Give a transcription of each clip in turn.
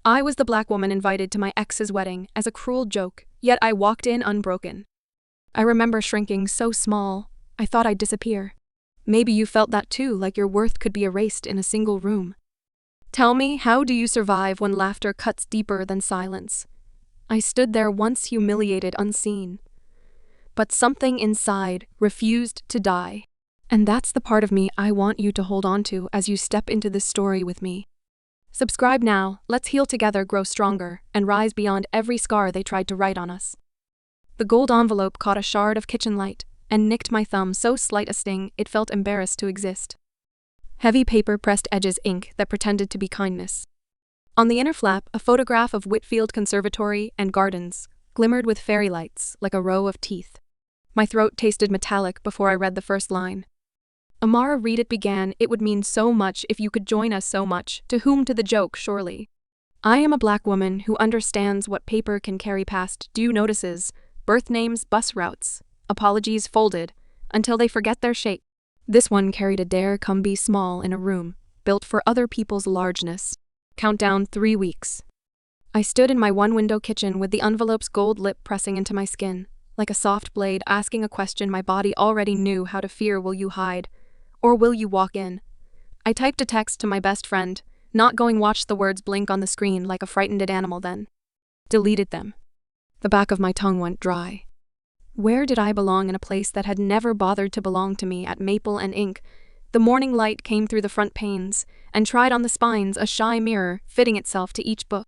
I was the black woman invited to my ex's wedding as a cruel joke, yet I walked in unbroken. I remember shrinking so small, I thought I'd disappear. Maybe you felt that too, like your worth could be erased in a single room. Tell me, how do you survive when laughter cuts deeper than silence? I stood there once humiliated, unseen. But something inside refused to die. And that's the part of me I want you to hold on to as you step into this story with me. Subscribe now, let's heal together, grow stronger, and rise beyond every scar they tried to write on us. The gold envelope caught a shard of kitchen light and nicked my thumb so slight a sting it felt embarrassed to exist. Heavy paper pressed edges ink that pretended to be kindness. On the inner flap, a photograph of Whitfield Conservatory and Gardens glimmered with fairy lights like a row of teeth. My throat tasted metallic before I read the first line. Amara, read it began, it would mean so much if you could join us so much, to whom to the joke, surely. I am a black woman who understands what paper can carry past due notices, birth names, bus routes, apologies folded, until they forget their shape. This one carried a dare come be small in a room, built for other people's largeness. Countdown 3 weeks. I stood in my one-window kitchen with the envelope's gold lip pressing into my skin, like a soft blade asking a question my body already knew how to fear. Will you hide? Or will you walk in? I typed a text to my best friend, not going watch the words blink on the screen like a frightened animal then. Deleted them. The back of my tongue went dry. Where did I belong in a place that had never bothered to belong to me? At Maple and Ink, the morning light came through the front panes and tried on the spines a shy mirror fitting itself to each book.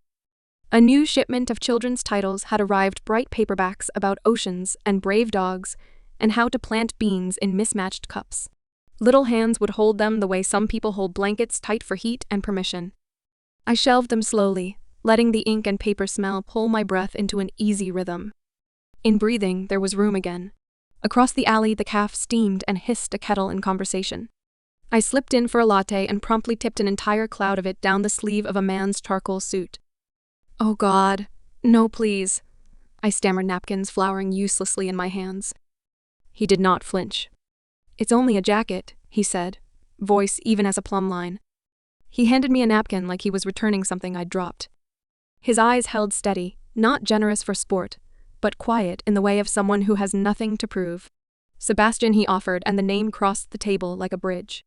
A new shipment of children's titles had arrived, bright paperbacks about oceans and brave dogs and how to plant beans in mismatched cups. Little hands would hold them the way some people hold blankets, tight for heat and permission. I shelved them slowly, letting the ink and paper smell pull my breath into an easy rhythm. In breathing, there was room again. Across the alley, the calf steamed and hissed a kettle in conversation. I slipped in for a latte and promptly tipped an entire cloud of it down the sleeve of a man's charcoal suit. Oh God, no please. I stammered, napkins flowering uselessly in my hands. He did not flinch. It's only a jacket, he said, voice even as a plumb line. He handed me a napkin like he was returning something I'd dropped. His eyes held steady, not generous for sport, but quiet in the way of someone who has nothing to prove. Sebastian, he offered, and the name crossed the table like a bridge.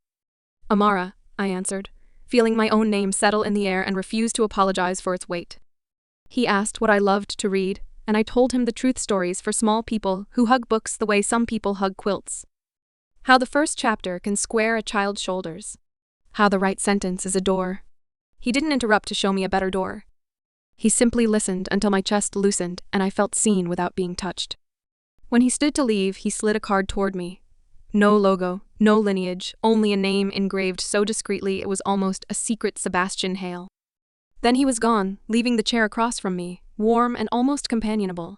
Amara, I answered, feeling my own name settle in the air and refuse to apologize for its weight. He asked what I loved to read, and I told him the truth stories for small people who hug books the way some people hug quilts. How the first chapter can square a child's shoulders. How the right sentence is a door. He didn't interrupt to show me a better door. He simply listened until my chest loosened and I felt seen without being touched. When he stood to leave, he slid a card toward me. No logo, no lineage, only a name engraved so discreetly it was almost a secret Sebastian Hale. Then he was gone, leaving the chair across from me, warm and almost companionable.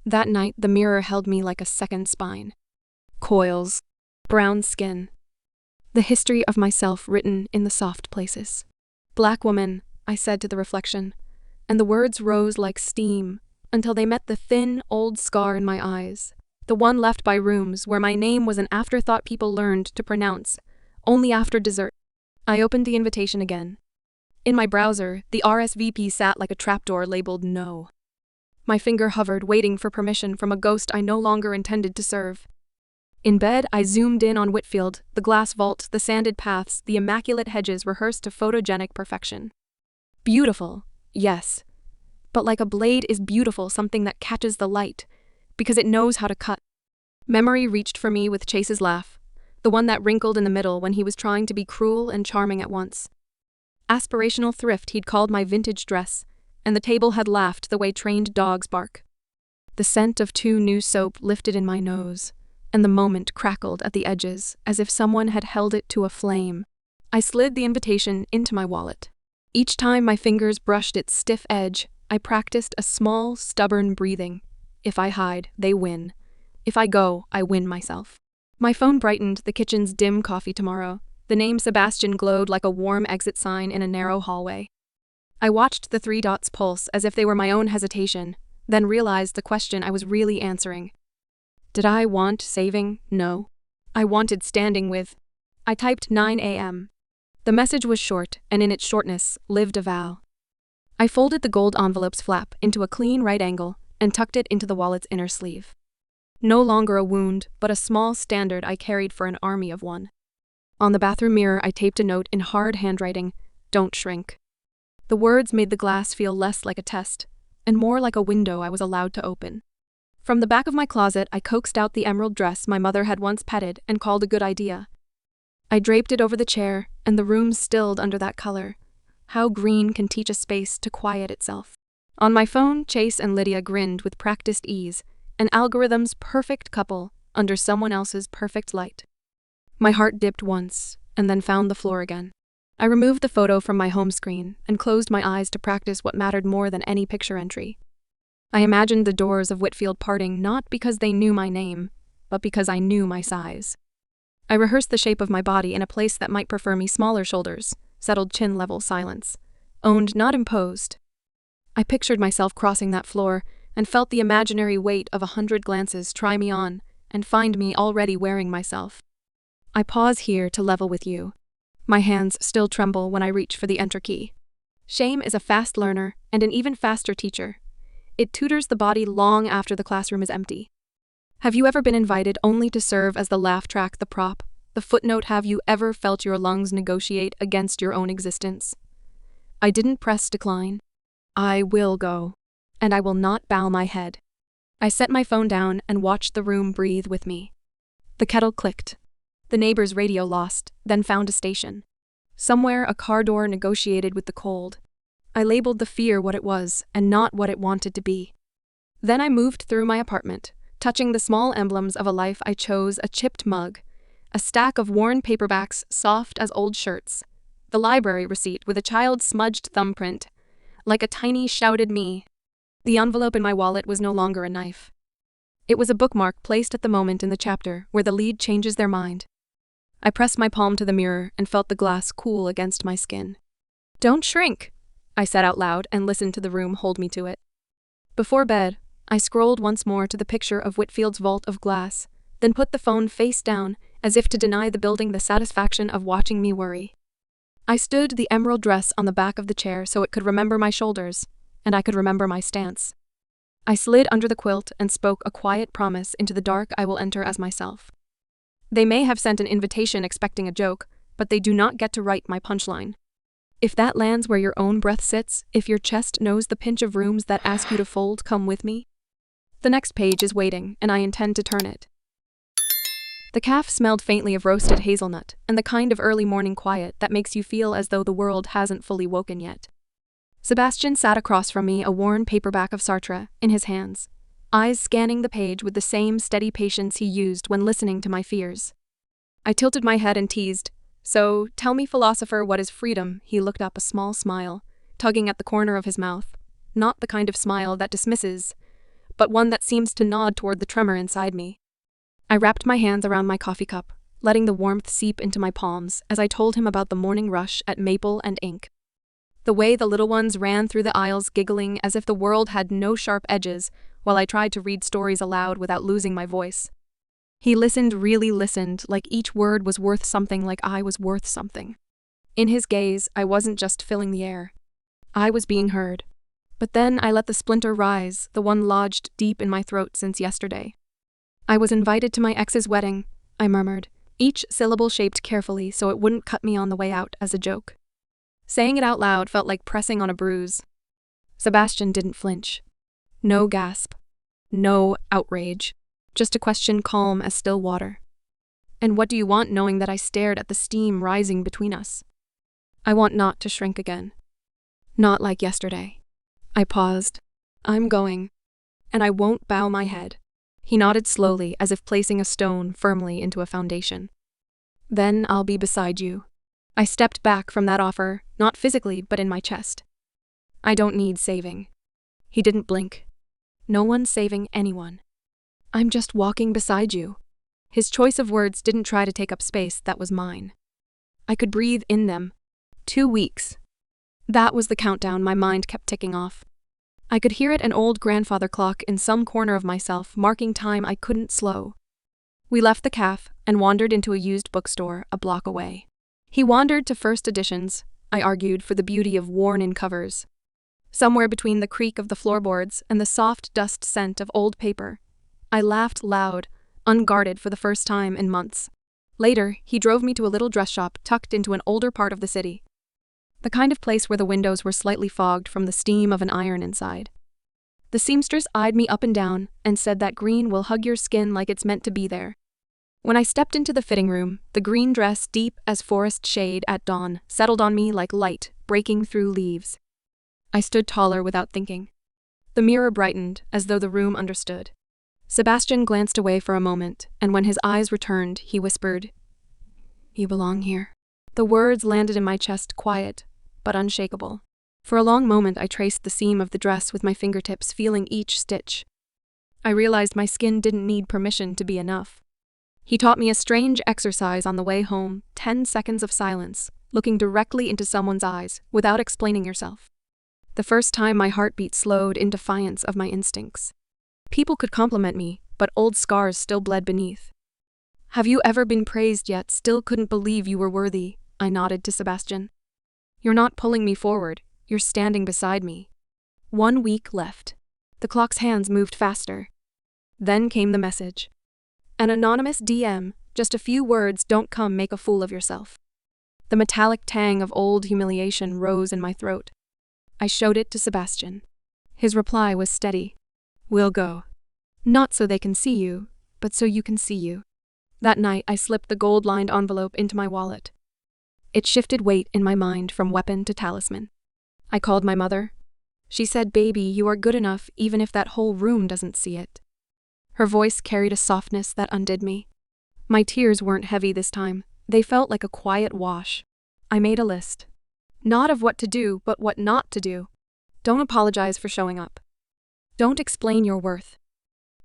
That night, the mirror held me like a second spine. Coils. Brown skin. The history of myself written in the soft places. Black woman, I said to the reflection, and the words rose like steam until they met the thin, old scar in my eyes, the one left by rooms where my name was an afterthought people learned to pronounce only after dessert. I opened the invitation again. In my browser, the RSVP sat like a trapdoor labeled no. My finger hovered, waiting for permission from a ghost I no longer intended to serve. In bed, I zoomed in on Whitfield, the glass vault, the sanded paths, the immaculate hedges rehearsed to photogenic perfection. Beautiful, yes. But like a blade is beautiful, something that catches the light, because it knows how to cut. Memory reached for me with Chase's laugh, the one that wrinkled in the middle when he was trying to be cruel and charming at once. Aspirational thrift, he'd called my vintage dress, and the table had laughed the way trained dogs bark. The scent of 2 new soap lifted in my nose, and the moment crackled at the edges as if someone had held it to a flame. I slid the invitation into my wallet. Each time my fingers brushed its stiff edge, I practiced a small, stubborn breathing. If I hide, they win. If I go, I win myself. My phone brightened the kitchen's dim coffee tomorrow. The name Sebastian glowed like a warm exit sign in a narrow hallway. I watched the 3 dots pulse as if they were my own hesitation, then realized the question I was really answering. Did I want saving? No. I wanted standing with. I typed 9 a.m. The message was short, and in its shortness lived a vow. I folded the gold envelope's flap into a clean right angle and tucked it into the wallet's inner sleeve. No longer a wound, but a small standard I carried for an army of one. On the bathroom mirror, I taped a note in hard handwriting, "Don't shrink." The words made the glass feel less like a test, and more like a window I was allowed to open. From the back of my closet, I coaxed out the emerald dress my mother had once petted and called a good idea. I draped it over the chair, and the room stilled under that color. How green can teach a space to quiet itself. On my phone, Chase and Lydia grinned with practiced ease, an algorithm's perfect couple under someone else's perfect light. My heart dipped once, and then found the floor again. I removed the photo from my home screen and closed my eyes to practice what mattered more than any picture entry. I imagined the doors of Whitfield parting not because they knew my name, but because I knew my size. I rehearsed the shape of my body in a place that might prefer me: smaller shoulders, settled chin-level silence. Owned, not imposed. I pictured myself crossing that floor and felt the imaginary weight of 100 glances try me on and find me already wearing myself. I pause here to level with you. My hands still tremble when I reach for the enter key. Shame is a fast learner and an even faster teacher. It tutors the body long after the classroom is empty. Have you ever been invited only to serve as the laugh track, the prop, the footnote? Have you ever felt your lungs negotiate against your own existence? I didn't press decline. I will go, and I will not bow my head. I set my phone down and watched the room breathe with me. The kettle clicked. The neighbor's radio lost, then found a station. Somewhere a car door negotiated with the cold. I labeled the fear what it was and not what it wanted to be. Then I moved through my apartment, touching the small emblems of a life I chose: a chipped mug, a stack of worn paperbacks soft as old shirts, the library receipt with a child's smudged thumbprint, like a tiny shouted me. The envelope in my wallet was no longer a knife. It was a bookmark placed at the moment in the chapter where the lead changes their mind. I pressed my palm to the mirror and felt the glass cool against my skin. "Don't shrink," I said out loud and listened to the room hold me to it. Before bed, I scrolled once more to the picture of Whitfield's vault of glass, then put the phone face down as if to deny the building the satisfaction of watching me worry. I stood the emerald dress on the back of the chair so it could remember my shoulders, and I could remember my stance. I slid under the quilt and spoke a quiet promise into the dark: I will enter as myself. They may have sent an invitation expecting a joke, but they do not get to write my punchline. If that lands where your own breath sits, if your chest knows the pinch of rooms that ask you to fold, come with me. The next page is waiting, and I intend to turn it. The calf smelled faintly of roasted hazelnut and the kind of early morning quiet that makes you feel as though the world hasn't fully woken yet. Sebastian sat across from me, a worn paperback of Sartre in his hands, eyes scanning the page with the same steady patience he used when listening to my fears. I tilted my head and teased, "So, tell me, philosopher, what is freedom?" He looked up, a small smile, tugging at the corner of his mouth. Not the kind of smile that dismisses, but one that seems to nod toward the tremor inside me. I wrapped my hands around my coffee cup, letting the warmth seep into my palms as I told him about the morning rush at Maple and Ink. The way the little ones ran through the aisles giggling as if the world had no sharp edges while I tried to read stories aloud without losing my voice. He listened, really listened, like each word was worth something, like I was worth something. In his gaze, I wasn't just filling the air. I was being heard. But then I let the splinter rise, the one lodged deep in my throat since yesterday. "I was invited to my ex's wedding," I murmured, each syllable shaped carefully so it wouldn't cut me on the way out as a joke. Saying it out loud felt like pressing on a bruise. Sebastian didn't flinch. No gasp. No outrage. Just a question calm as still water. "And what do you want?" knowing that I stared at the steam rising between us. "I want not to shrink again. Not like yesterday." I paused. "I'm going. And I won't bow my head." He nodded slowly, as if placing a stone firmly into a foundation. "Then I'll be beside you." I stepped back from that offer, not physically, but in my chest. "I don't need saving." He didn't blink. "No one's saving anyone. I'm just walking beside you." His choice of words didn't try to take up space that was mine. I could breathe in them. 2 weeks. That was the countdown my mind kept ticking off. I could hear it, an old grandfather clock in some corner of myself, marking time I couldn't slow. We left the calf and wandered into a used bookstore a block away. He wandered to First Editions, I argued, for the beauty of worn-in covers. somewhere between the creak of the floorboards and the soft dust scent of old paper. I laughed loud, unguarded for the first time in months. Later, he drove me to a little dress shop tucked into an older part of the city. The kind of place where the windows were slightly fogged from the steam of an iron inside. The seamstress eyed me up and down and said that green will hug your skin like it's meant to be there. When I stepped into the fitting room, the green dress, deep as forest shade at dawn, settled on me like light breaking through leaves. I stood taller without thinking. The mirror brightened, as though the room understood. Sebastian glanced away for a moment, and when his eyes returned, he whispered, "You belong here." The words landed in my chest quiet, but unshakable. For a long moment I traced the seam of the dress with my fingertips, feeling each stitch. I realized my skin didn't need permission to be enough. He taught me a strange exercise on the way home, 10 seconds of silence, looking directly into someone's eyes, without explaining yourself. The first time my heartbeat slowed in defiance of my instincts. People could compliment me, but old scars still bled beneath. "Have you ever been praised yet still couldn't believe you were worthy?" I nodded to Sebastian. "You're not pulling me forward, you're standing beside me." 1 week left. The clock's hands moved faster. Then came the message. An anonymous DM, just a few words, "Don't come make a fool of yourself." The metallic tang of old humiliation rose in my throat. I showed it to Sebastian. His reply was steady. "We'll go. Not so they can see you, but so you can see you." That night I slipped the gold-lined envelope into my wallet. It shifted weight in my mind from weapon to talisman. I called my mother. She said, "Baby, you are good enough even if that whole room doesn't see it." Her voice carried a softness that undid me. My tears weren't heavy this time. They felt like a quiet wash. I made a list. Not of what to do, but what not to do. Don't apologize for showing up. Don't explain your worth.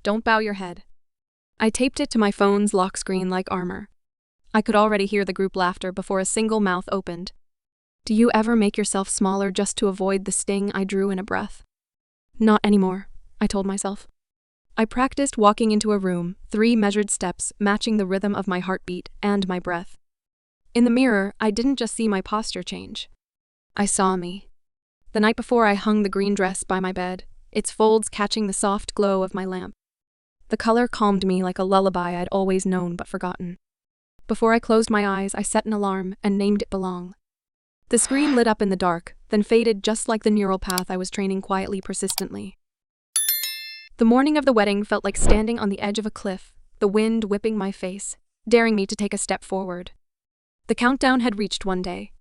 Don't bow your head. I taped it to my phone's lock screen like armor. I could already hear the group laughter before a single mouth opened. "Do you ever make yourself smaller just to avoid the sting?" I drew in a breath. "Not anymore," I told myself. I practiced walking into a room, 3 measured steps matching the rhythm of my heartbeat and my breath. In the mirror, I didn't just see my posture change. I saw me. The night before, I hung the green dress by my bed, its folds catching the soft glow of my lamp. The color calmed me like a lullaby I'd always known but forgotten. Before I closed my eyes, I set an alarm and named it Belong. The screen lit up in the dark, then faded just like the neural path I was training quietly, persistently. The morning of the wedding felt like standing on the edge of a cliff, the wind whipping my face, daring me to take a step forward. The countdown had reached one day.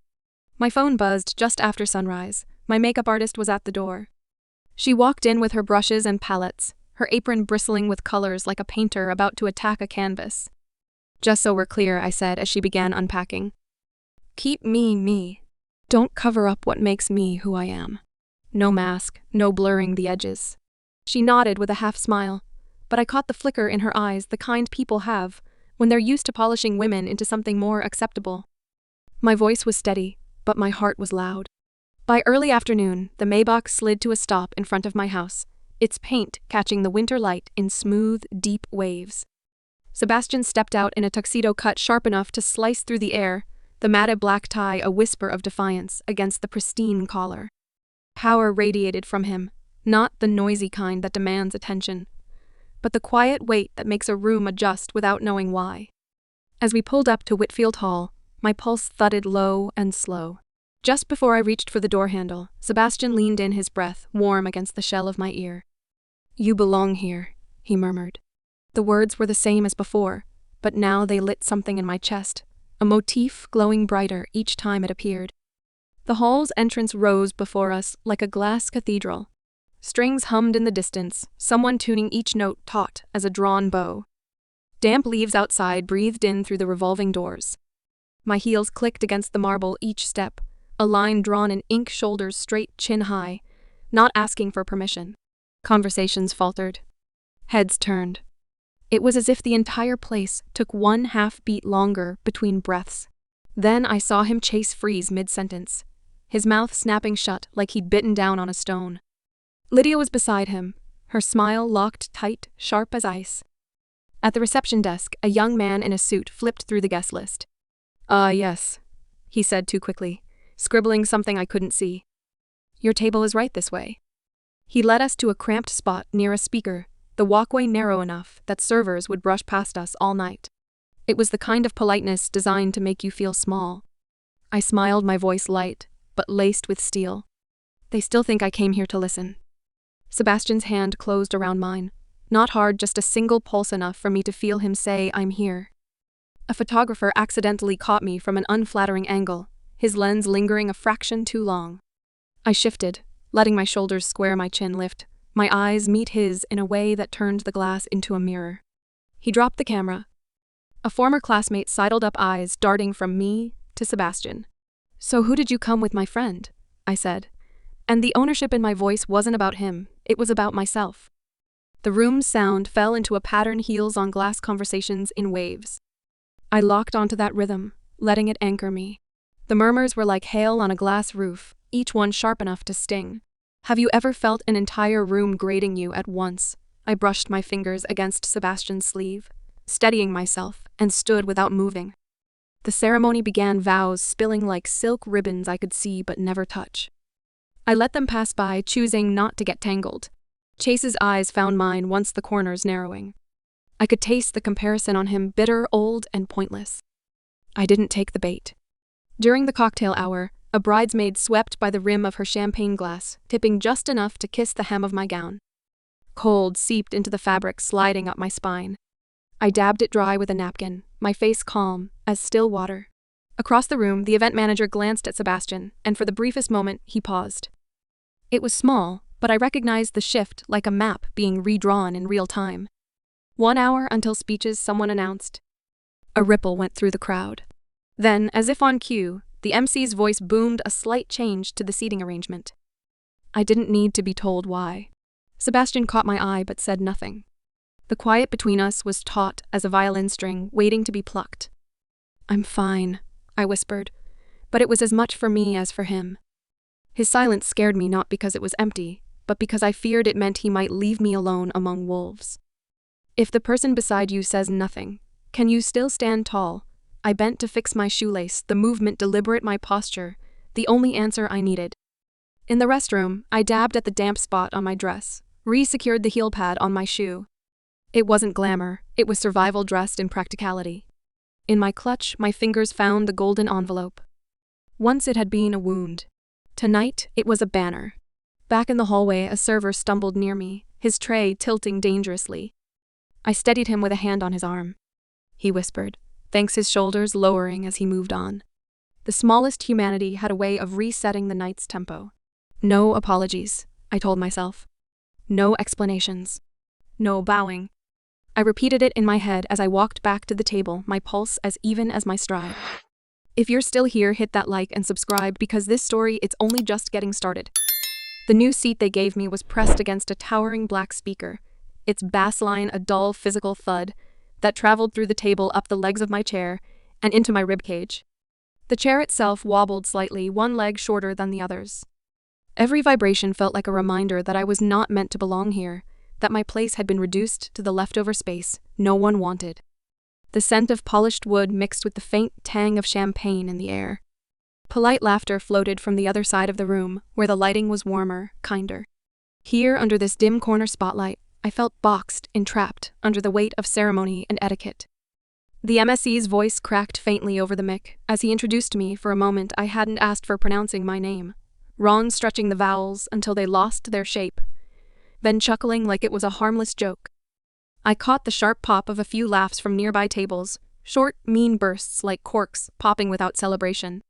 My phone buzzed just after sunrise. My makeup artist was at the door. She walked in with her brushes and palettes, her apron bristling with colors like a painter about to attack a canvas. "Just so we're clear," I said as she began unpacking. "Keep me, me. Don't cover up what makes me who I am. No mask, no blurring the edges." She nodded with a half smile, but I caught the flicker in her eyes, the kind people have when they're used to polishing women into something more acceptable. My voice was steady, but my heart was loud. By early afternoon, the Maybach slid to a stop in front of my house, its paint catching the winter light in smooth, deep waves. Sebastian stepped out in a tuxedo cut sharp enough to slice through the air, the matted black tie a whisper of defiance against the pristine collar. Power radiated from him, not the noisy kind that demands attention, but the quiet weight that makes a room adjust without knowing why. As we pulled up to Whitfield Hall, my pulse thudded low and slow. Just before I reached for the door handle, Sebastian leaned in, his breath warm against the shell of my ear. "You belong here," he murmured. The words were the same as before, but now they lit something in my chest, a motif glowing brighter each time it appeared. The hall's entrance rose before us like a glass cathedral. Strings hummed in the distance, someone tuning each note taut as a drawn bow. Damp leaves outside breathed in through the revolving doors. My heels clicked against the marble each step, a line drawn in ink, shoulders straight, chin high, not asking for permission. Conversations faltered. Heads turned. It was as if the entire place took 1/2 beat longer between breaths. Then I saw him freeze mid-sentence, his mouth snapping shut like he'd bitten down on a stone. Lydia was beside him, her smile locked tight, sharp as ice. At the reception desk, a young man in a suit flipped through the guest list. Yes," he said too quickly, scribbling something I couldn't see. Your table is right this way. He led us to a cramped spot near a speaker, the walkway narrow enough that servers would brush past us all night. It was the kind of politeness designed to make you feel small. I smiled, my voice light, but laced with steel. They still think I came here to listen. Sebastian's hand closed around mine. Not hard, just a single pulse enough for me to feel him say, "I'm here." A photographer accidentally caught me from an unflattering angle, his lens lingering a fraction too long. I shifted, letting my shoulders square, my chin lift, my eyes meet his in a way that turned the glass into a mirror. He dropped the camera. A former classmate sidled up, eyes darting from me to Sebastian. "So who did you come with, my friend?" I said. And the ownership in my voice wasn't about him, it was about myself. The room's sound fell into a pattern, heels on glass conversations in waves. I locked onto that rhythm, letting it anchor me. The murmurs were like hail on a glass roof, each one sharp enough to sting. Have you ever felt an entire room grating you at once? I brushed my fingers against Sebastian's sleeve, steadying myself, and stood without moving. The ceremony began, vows spilling like silk ribbons I could see but never touch. I let them pass by, choosing not to get tangled. Chase's eyes found mine, once the corners narrowing. I could taste the comparison on him, bitter, old, and pointless. I didn't take the bait. During the cocktail hour, a bridesmaid swept by the rim of her champagne glass, tipping just enough to kiss the hem of my gown. Cold seeped into the fabric, sliding up my spine. I dabbed it dry with a napkin, my face calm as still water. Across the room, the event manager glanced at Sebastian, and for the briefest moment, he paused. It was small, but I recognized the shift like a map being redrawn in real time. 1 hour until speeches, someone announced. A ripple went through the crowd. Then, as if on cue, the MC's voice boomed a slight change to the seating arrangement. I didn't need to be told why. Sebastian caught my eye but said nothing. The quiet between us was taut as a violin string waiting to be plucked. "I'm fine," I whispered, but it was as much for me as for him. His silence scared me, not because it was empty, but because I feared it meant he might leave me alone among wolves. "If the person beside you says nothing, can you still stand tall?" I bent to fix my shoelace, the movement deliberate, my posture, the only answer I needed. In the restroom, I dabbed at the damp spot on my dress, re-secured the heel pad on my shoe. It wasn't glamour, it was survival dressed in practicality. In my clutch, my fingers found the golden envelope. Once it had been a wound. Tonight, it was a banner. Back in the hallway, a server stumbled near me, his tray tilting dangerously. I steadied him with a hand on his arm. He whispered, thanks, his shoulders lowering as he moved on. The smallest humanity had a way of resetting the night's tempo. No apologies, I told myself. No explanations. No bowing. I repeated it in my head as I walked back to the table, my pulse as even as my stride. If you're still here, hit that like and subscribe, because this story, it's only just getting started. The new seat they gave me was pressed against a towering black speaker, its bass line a dull physical thud that traveled through the table, up the legs of my chair, and into my ribcage. The chair itself wobbled slightly, one leg shorter than the others. Every vibration felt like a reminder that I was not meant to belong here, that my place had been reduced to the leftover space no one wanted. The scent of polished wood mixed with the faint tang of champagne in the air. Polite laughter floated from the other side of the room, where the lighting was warmer, kinder. Here, under this dim corner spotlight, I felt boxed, entrapped, under the weight of ceremony and etiquette. The MSE's voice cracked faintly over the mic as he introduced me. For a moment, I hadn't asked for pronouncing my name. Ron stretching the vowels until they lost their shape, then chuckling like it was a harmless joke. I caught the sharp pop of a few laughs from nearby tables, short, mean bursts like corks popping without celebration.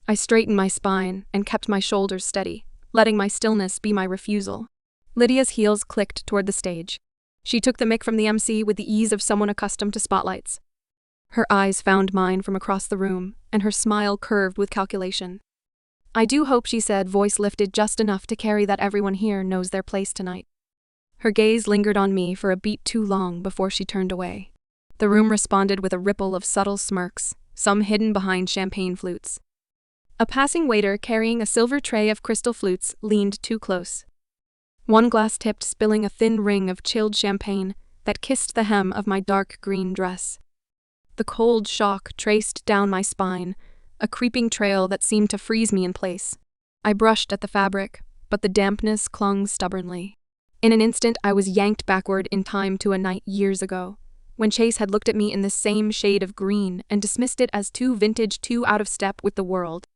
I straightened my spine and kept my shoulders steady, letting my stillness be my refusal. Lydia's heels clicked toward the stage. She took the mic from the MC with the ease of someone accustomed to spotlights. Her eyes found mine from across the room, and her smile curved with calculation. I do hope, she said, voice lifted just enough to carry that everyone here knows their place tonight. Her gaze lingered on me for a beat too long before she turned away. The room responded with a ripple of subtle smirks, some hidden behind champagne flutes. A passing waiter carrying a silver tray of crystal flutes leaned too close. One glass tipped, spilling a thin ring of chilled champagne that kissed the hem of my dark green dress. The cold shock traced down my spine, a creeping trail that seemed to freeze me in place. I brushed at the fabric, but the dampness clung stubbornly. In an instant, I was yanked backward in time to a night years ago, when Chase had looked at me in the same shade of green and dismissed it as too vintage, too out of step with the world.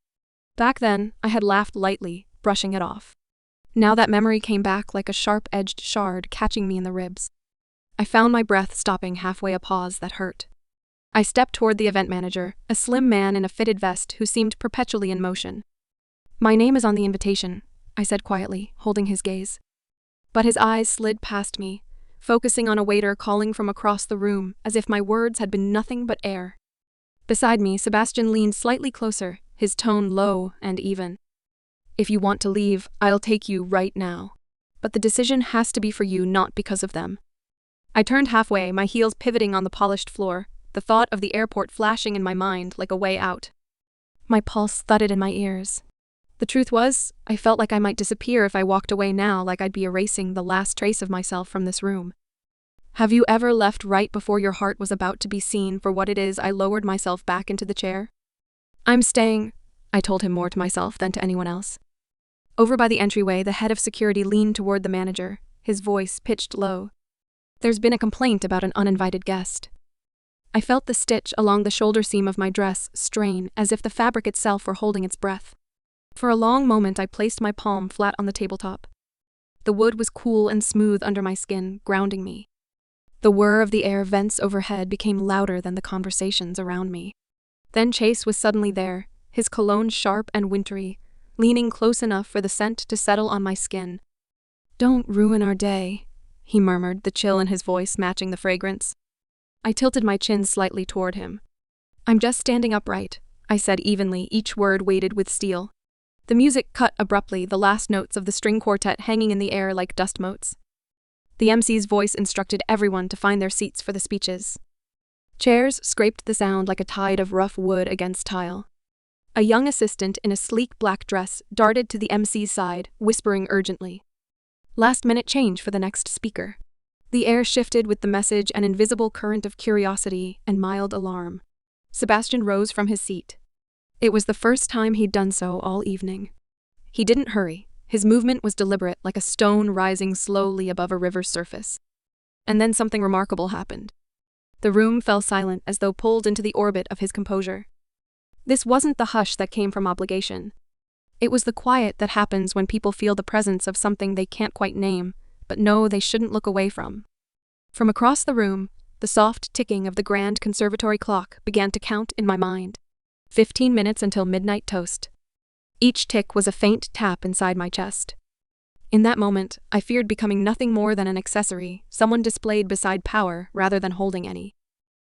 Back then, I had laughed lightly, brushing it off. Now that memory came back like a sharp-edged shard, catching me in the ribs. I found my breath stopping halfway, a pause that hurt. I stepped toward the event manager, a slim man in a fitted vest who seemed perpetually in motion. "My name is on the invitation," I said quietly, holding his gaze. But his eyes slid past me, focusing on a waiter calling from across the room, as if my words had been nothing but air. Beside me, Sebastian leaned slightly closer, his tone low and even. "If you want to leave, I'll take you right now. But the decision has to be for you, not because of them." I turned halfway, my heels pivoting on the polished floor, the thought of the airport flashing in my mind like a way out. My pulse thudded in my ears. The truth was, I felt like I might disappear if I walked away now, like I'd be erasing the last trace of myself from this room. "Have you ever left right before your heart was about to be seen for what it is?" I lowered myself back into the chair. "I'm staying," I told him, more to myself than to anyone else. Over by the entryway, the head of security leaned toward the manager, his voice pitched low. "There's been a complaint about an uninvited guest." I felt the stitch along the shoulder seam of my dress strain, as if the fabric itself were holding its breath. For a long moment, I placed my palm flat on the tabletop. The wood was cool and smooth under my skin, grounding me. The whir of the air vents overhead became louder than the conversations around me. Then Chase was suddenly there, his cologne sharp and wintry, leaning close enough for the scent to settle on my skin. "Don't ruin our day," he murmured, the chill in his voice matching the fragrance. I tilted my chin slightly toward him. "I'm just standing upright," I said evenly, each word weighted with steel. The music cut abruptly, the last notes of the string quartet hanging in the air like dust motes. The MC's voice instructed everyone to find their seats for the speeches. Chairs scraped the sound like a tide of rough wood against tile. A young assistant in a sleek black dress darted to the MC's side, whispering urgently. "Last-minute change for the next speaker." The air shifted with the message, an invisible current of curiosity and mild alarm. Sebastian rose from his seat. It was the first time he'd done so all evening. He didn't hurry. His movement was deliberate, like a stone rising slowly above a river's surface. And then something remarkable happened. The room fell silent, as though pulled into the orbit of his composure. This wasn't the hush that came from obligation. It was the quiet that happens when people feel the presence of something they can't quite name, but know they shouldn't look away from. From across the room, the soft ticking of the grand conservatory clock began to count in my mind. 15 minutes until midnight toast. Each tick was a faint tap inside my chest. In that moment, I feared becoming nothing more than an accessory, someone displayed beside power rather than holding any.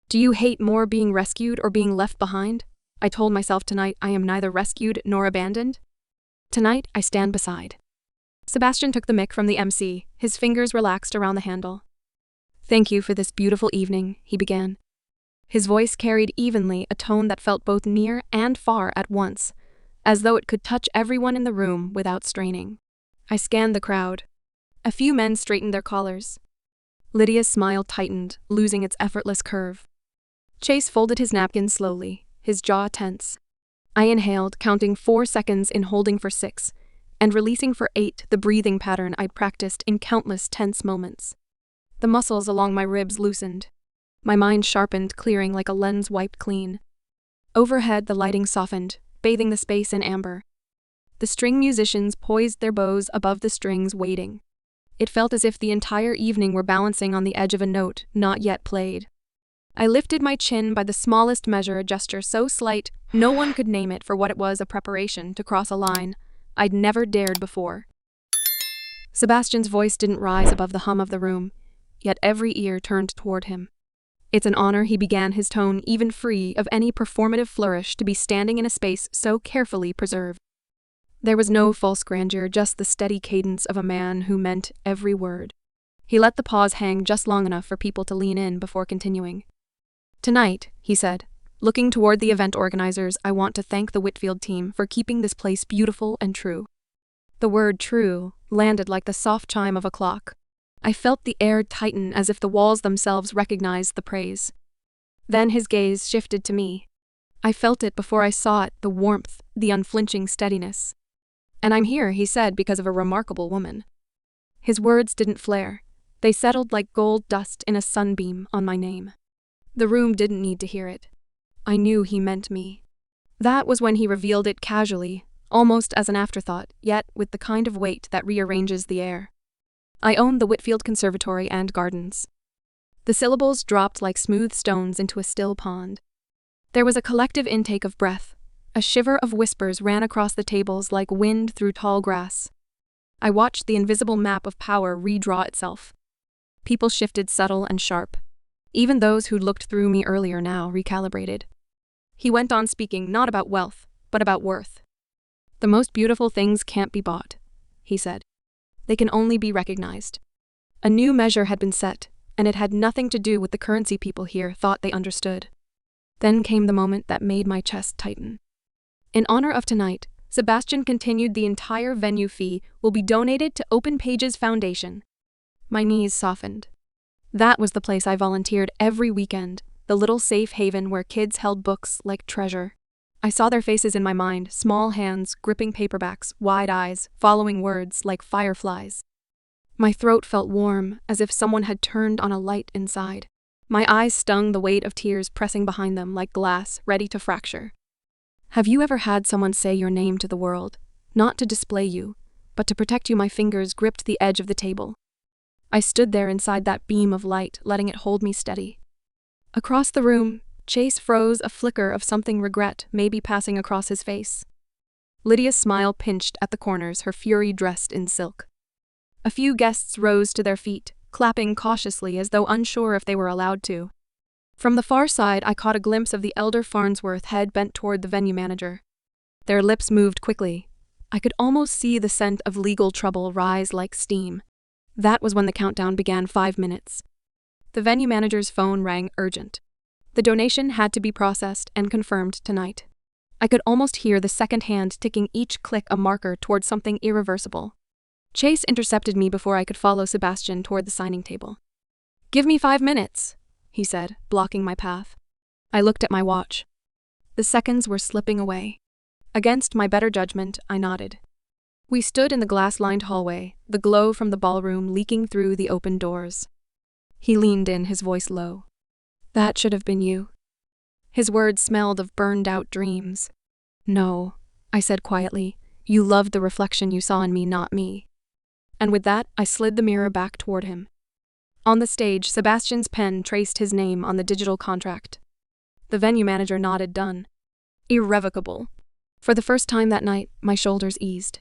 "Do you hate more being rescued or being left behind?" I told myself. Tonight, I am neither rescued nor abandoned. Tonight, I stand beside. Sebastian took the mic from the MC, his fingers relaxed around the handle. "Thank you for this beautiful evening," he began. His voice carried evenly a tone that felt both near and far at once, as though it could touch everyone in the room without straining. I scanned the crowd. A few men straightened their collars. Lydia's smile tightened, losing its effortless curve. Chase folded his napkin slowly, his jaw tense. I inhaled, counting 4 seconds in, holding for 6, and releasing for 8, the breathing pattern I'd practiced in countless tense moments. The muscles along my ribs loosened. My mind sharpened, clearing like a lens wiped clean. Overhead, the lighting softened, bathing the space in amber. The string musicians poised their bows above the strings, waiting. It felt as if the entire evening were balancing on the edge of a note not yet played. I lifted my chin by the smallest measure, a gesture so slight no one could name it for what it was, a preparation to cross a line I'd never dared before. Sebastian's voice didn't rise above the hum of the room, yet every ear turned toward him. "It's an honor," he began, his tone even free of any performative flourish, "to be standing in a space so carefully preserved." There was no false grandeur, just the steady cadence of a man who meant every word. He let the pause hang just long enough for people to lean in before continuing. "Tonight," he said, looking toward the event organizers, "I want to thank the Whitfield team for keeping this place beautiful and true." The word "true" landed like the soft chime of a clock. I felt the air tighten as if the walls themselves recognized the praise. Then his gaze shifted to me. I felt it before I saw it, the warmth, the unflinching steadiness. And I'm here, he said, because of a remarkable woman. His words didn't flare. They settled like gold dust in a sunbeam on my name. The room didn't need to hear it. I knew he meant me. That was when he revealed it casually, almost as an afterthought, yet with the kind of weight that rearranges the air. I owned the Whitfield Conservatory and Gardens. The syllables dropped like smooth stones into a still pond. There was a collective intake of breath. A shiver of whispers ran across the tables like wind through tall grass. I watched the invisible map of power redraw itself. People shifted subtle and sharp. Even those who'd looked through me earlier now recalibrated. He went on speaking not about wealth, but about worth. The most beautiful things can't be bought, he said. They can only be recognized. A new measure had been set, and it had nothing to do with the currency people here thought they understood. Then came the moment that made my chest tighten. In honor of tonight, Sebastian continued, the entire venue fee will be donated to Open Pages Foundation. My knees softened. That was the place I volunteered every weekend, the little safe haven where kids held books like treasure. I saw their faces in my mind, small hands gripping paperbacks, wide eyes, following words like fireflies. My throat felt warm, as if someone had turned on a light inside. My eyes stung, the weight of tears pressing behind them like glass, ready to fracture. Have you ever had someone say your name to the world, not to display you, but to protect you? My fingers gripped the edge of the table. I stood there inside that beam of light, letting it hold me steady. Across the room, Chase froze, a flicker of something regret maybe passing across his face. Lydia's smile pinched at the corners, her fury dressed in silk. A few guests rose to their feet, clapping cautiously as though unsure if they were allowed to. From the far side, I caught a glimpse of the elder Farnsworth, head bent toward the venue manager. Their lips moved quickly. I could almost see the scent of legal trouble rise like steam. That was when the countdown began. 5 minutes. The venue manager's phone rang, urgent. The donation had to be processed and confirmed tonight. I could almost hear the second hand ticking, each click a marker toward something irreversible. Chase intercepted me before I could follow Sebastian toward the signing table. "Give me 5 minutes," he said, blocking my path. I looked at my watch. The seconds were slipping away. Against my better judgment, I nodded. We stood in the glass-lined hallway, the glow from the ballroom leaking through the open doors. He leaned in, his voice low. "That should have been you." His words smelled of burned-out dreams. "No," I said quietly. "You loved the reflection you saw in me, not me." And with that, I slid the mirror back toward him. On the stage, Sebastian's pen traced his name on the digital contract. The venue manager nodded, done. Irrevocable. For the first time that night, my shoulders eased.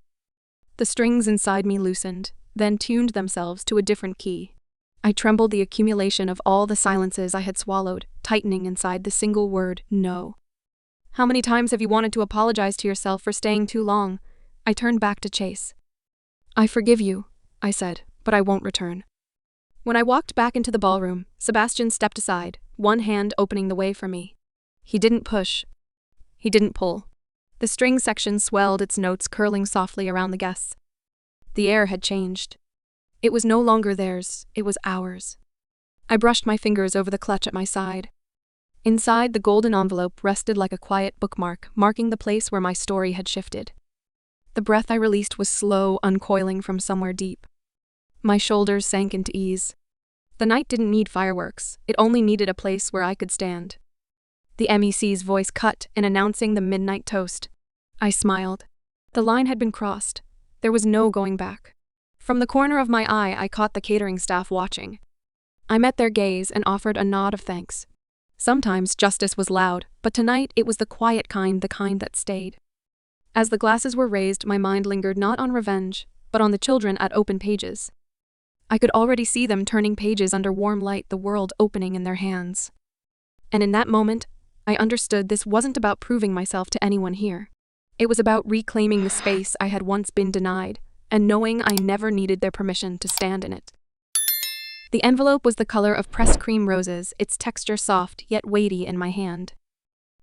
The strings inside me loosened, then tuned themselves to a different key. I trembled, the accumulation of all the silences I had swallowed, tightening inside the single word, no. "How many times have you wanted to apologize to yourself for staying too long?" I turned back to Chase. "I forgive you," I said, "but I won't return." When I walked back into the ballroom, Sebastian stepped aside, one hand opening the way for me. He didn't push. He didn't pull. The string section swelled, its notes curling softly around the guests. The air had changed. It was no longer theirs, it was ours. I brushed my fingers over the clutch at my side. Inside, the golden envelope rested like a quiet bookmark, marking the place where my story had shifted. The breath I released was slow, uncoiling from somewhere deep. My shoulders sank into ease. The night didn't need fireworks, it only needed a place where I could stand. The MEC's voice cut in announcing the midnight toast. I smiled. The line had been crossed. There was no going back. From the corner of my eye, I caught the catering staff watching. I met their gaze and offered a nod of thanks. Sometimes justice was loud, but tonight it was the quiet kind, the kind that stayed. As the glasses were raised, my mind lingered not on revenge, but on the children at Open Pages. I could already see them turning pages under warm light, the world opening in their hands. And in that moment, I understood this wasn't about proving myself to anyone here. It was about reclaiming the space I had once been denied, and knowing I never needed their permission to stand in it. The envelope was the color of pressed cream roses, its texture soft yet weighty in my hand.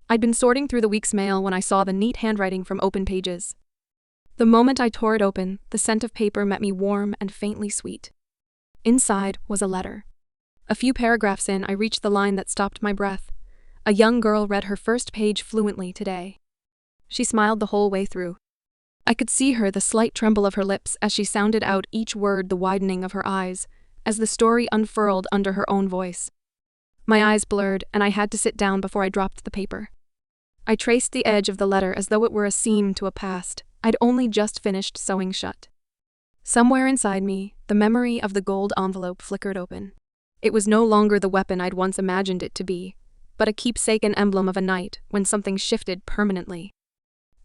I'd been sorting through the week's mail when I saw the neat handwriting from Open Pages. The moment I tore it open, the scent of paper met me warm and faintly sweet. Inside was a letter. A few paragraphs in, I reached the line that stopped my breath. A young girl read her first page fluently today. She smiled the whole way through. I could see her, the slight tremble of her lips as she sounded out each word, the widening of her eyes, as the story unfurled under her own voice. My eyes blurred, and I had to sit down before I dropped the paper. I traced the edge of the letter as though it were a seam to a past I'd only just finished sewing shut. Somewhere inside me, the memory of the gold envelope flickered open. It was no longer the weapon I'd once imagined it to be, but a keepsake and emblem of a night when something shifted permanently.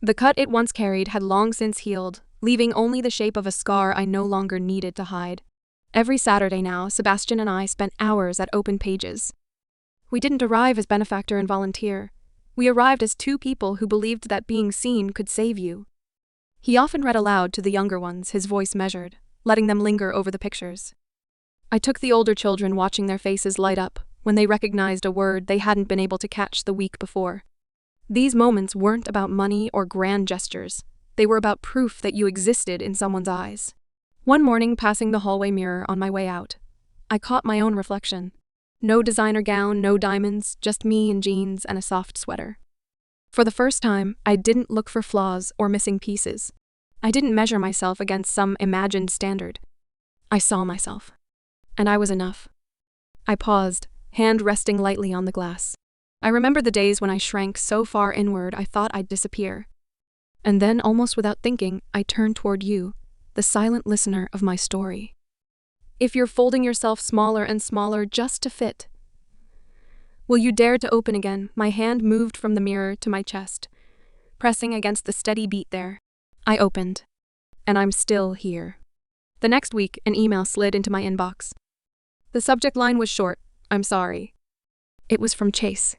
The cut it once carried had long since healed, leaving only the shape of a scar I no longer needed to hide. Every Saturday now, Sebastian and I spent hours at Open Pages. We didn't arrive as benefactor and volunteer. We arrived as two people who believed that being seen could save you. He often read aloud to the younger ones, his voice measured, letting them linger over the pictures. I took the older children, watching their faces light up when they recognized a word they hadn't been able to catch the week before. These moments weren't about money or grand gestures. They were about proof that you existed in someone's eyes. One morning, passing the hallway mirror on my way out, I caught my own reflection. No designer gown, no diamonds, just me in jeans and a soft sweater. For the first time, I didn't look for flaws or missing pieces. I didn't measure myself against some imagined standard. I saw myself. And I was enough. I paused, hand resting lightly on the glass. I remember the days when I shrank so far inward I thought I'd disappear. And then, almost without thinking, I turned toward you, the silent listener of my story. If you're folding yourself smaller and smaller just to fit, will you dare to open again? My hand moved from the mirror to my chest, pressing against the steady beat there. I opened. And I'm still here. The next week, an email slid into my inbox. The subject line was short, "I'm sorry." It was from Chase.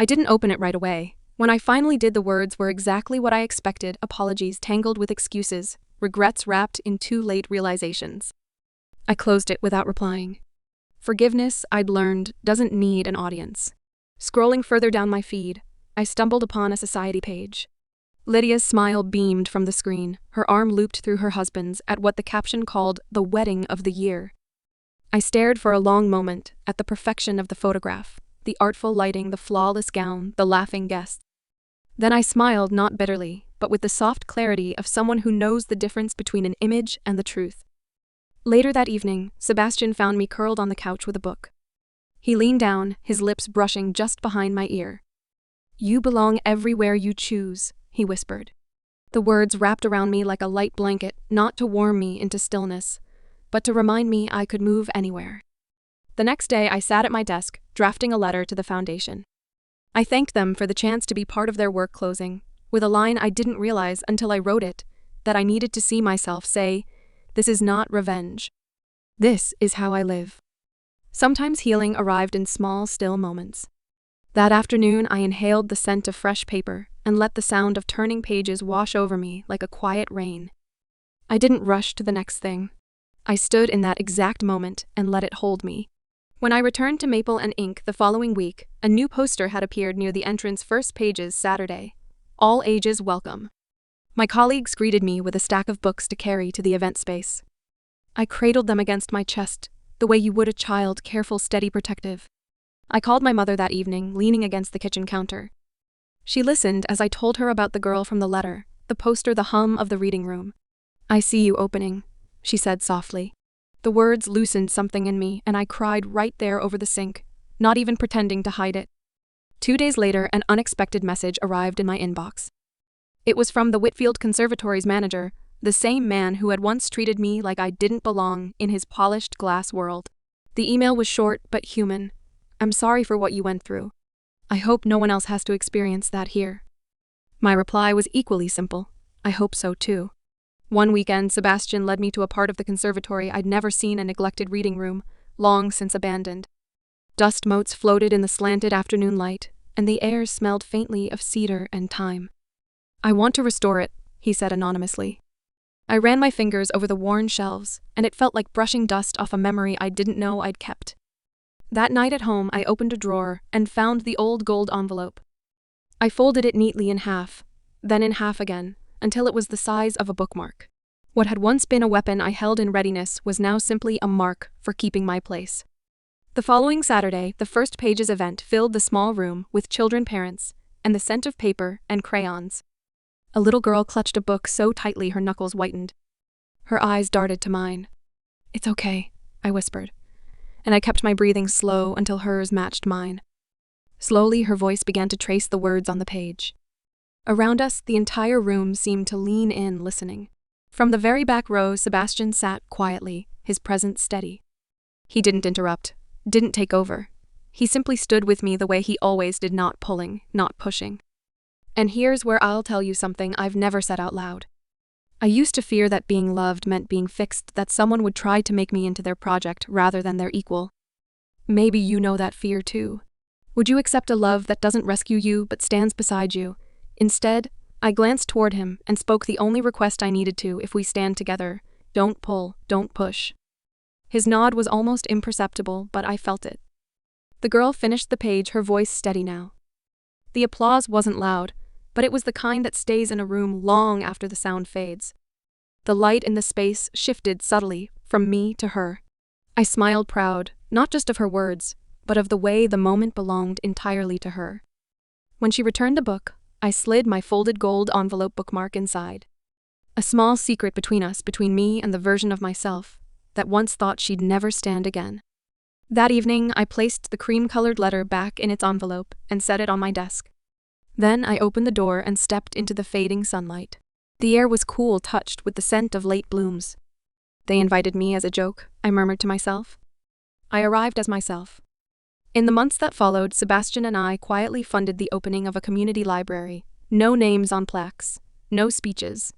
I didn't open it right away. When I finally did, the words were exactly what I expected: apologies tangled with excuses, regrets wrapped in too late realizations. I closed it without replying. Forgiveness, I'd learned, doesn't need an audience. Scrolling further down my feed, I stumbled upon a society page. Lydia's smile beamed from the screen, her arm looped through her husband's at what the caption called the wedding of the year. I stared for a long moment at the perfection of the photograph, the artful lighting, the flawless gown, the laughing guests. Then I smiled, not bitterly, but with the soft clarity of someone who knows the difference between an image and the truth. Later that evening, Sebastian found me curled on the couch with a book. He leaned down, his lips brushing just behind my ear. "You belong everywhere you choose," he whispered. The words wrapped around me like a light blanket, not to warm me into stillness, but to remind me I could move anywhere. The next day, I sat at my desk, drafting a letter to the foundation. I thanked them for the chance to be part of their work closing, with a line I didn't realize until I wrote it, that I needed to see myself say, "This is not revenge. This is how I live." Sometimes healing arrived in small, still moments. That afternoon, I inhaled the scent of fresh paper and let the sound of turning pages wash over me like a quiet rain. I didn't rush to the next thing. I stood in that exact moment and let it hold me. When I returned to Maple and Ink the following week, a new poster had appeared near the entrance: First Pages Saturday. All ages welcome. My colleagues greeted me with a stack of books to carry to the event space. I cradled them against my chest, the way you would a child, careful, steady, protective. I called my mother that evening, leaning against the kitchen counter. She listened as I told her about the girl from the letter, the poster, the hum of the reading room. "I see you opening," she said softly. The words loosened something in me, and I cried right there over the sink, not even pretending to hide it. 2 days later, an unexpected message arrived in my inbox. It was from the Whitfield Conservatory's manager, the same man who had once treated me like I didn't belong in his polished glass world. The email was short but human. "I'm sorry for what you went through. I hope no one else has to experience that here." My reply was equally simple. I hope so too. One weekend, Sebastian led me to a part of the conservatory I'd never seen: a neglected reading room, long since abandoned. Dust motes floated in the slanted afternoon light, and the air smelled faintly of cedar and thyme. "I want to restore it," he said anonymously. I ran my fingers over the worn shelves, and it felt like brushing dust off a memory I didn't know I'd kept. That night at home, I opened a drawer and found the old gold envelope. I folded it neatly in half, then in half again, until it was the size of a bookmark. What had once been a weapon I held in readiness was now simply a mark for keeping my place. The following Saturday, the First Pages event filled the small room with children, parents, and the scent of paper and crayons. A little girl clutched a book so tightly her knuckles whitened. Her eyes darted to mine. "It's okay," I whispered, and I kept my breathing slow until hers matched mine. Slowly, her voice began to trace the words on the page. Around us, the entire room seemed to lean in, listening. From the very back row, Sebastian sat quietly, his presence steady. He didn't interrupt, didn't take over. He simply stood with me the way he always did, not pulling, not pushing. And here's where I'll tell you something I've never said out loud. I used to fear that being loved meant being fixed, that someone would try to make me into their project rather than their equal. Maybe you know that fear too. Would you accept a love that doesn't rescue you but stands beside you? Instead, I glanced toward him and spoke the only request I needed to: if we stand together, don't pull, don't push. His nod was almost imperceptible, but I felt it. The girl finished the page, her voice steady now. The applause wasn't loud, but it was the kind that stays in a room long after the sound fades. The light in the space shifted subtly from me to her. I smiled, proud, not just of her words, but of the way the moment belonged entirely to her. When she returned the book, I slid my folded gold envelope bookmark inside. A small secret between us, between me and the version of myself that once thought she'd never stand again. That evening, I placed the cream-colored letter back in its envelope and set it on my desk. Then I opened the door and stepped into the fading sunlight. The air was cool, touched with the scent of late blooms. They invited me as a joke, I murmured to myself. I arrived as myself. In the months that followed, Sebastian and I quietly funded the opening of a community library. No names on plaques, no speeches.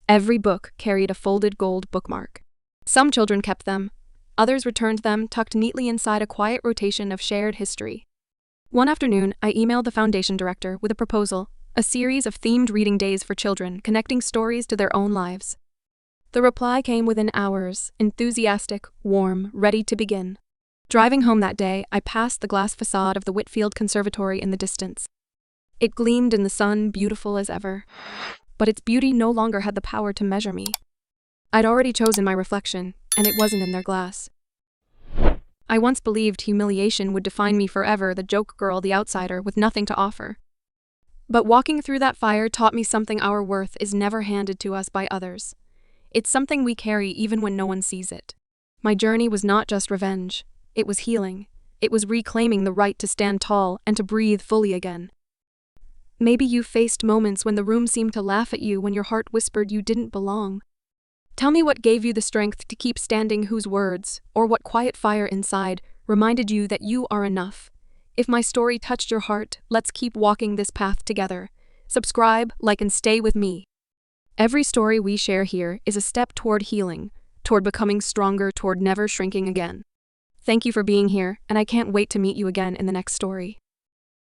Every book carried a folded gold bookmark. Some children kept them, others returned them, tucked neatly inside a quiet rotation of shared history. One afternoon, I emailed the foundation director with a proposal, a series of themed reading days for children, connecting stories to their own lives. The reply came within hours, enthusiastic, warm, ready to begin. Driving home that day, I passed the glass facade of the Whitfield Conservatory in the distance. It gleamed in the sun, beautiful as ever. But its beauty no longer had the power to measure me. I'd already chosen my reflection, and it wasn't in their glass. I once believed humiliation would define me forever, the joke girl, the outsider with nothing to offer. But walking through that fire taught me something: our worth is never handed to us by others. It's something we carry even when no one sees it. My journey was not just revenge. It was healing. It was reclaiming the right to stand tall and to breathe fully again. Maybe you faced moments when the room seemed to laugh at you, when your heart whispered you didn't belong. Tell me what gave you the strength to keep standing, whose words, or what quiet fire inside, reminded you that you are enough. If my story touched your heart, let's keep walking this path together. Subscribe, like, and stay with me. Every story we share here is a step toward healing, toward becoming stronger, toward never shrinking again. Thank you for being here, and I can't wait to meet you again in the next story.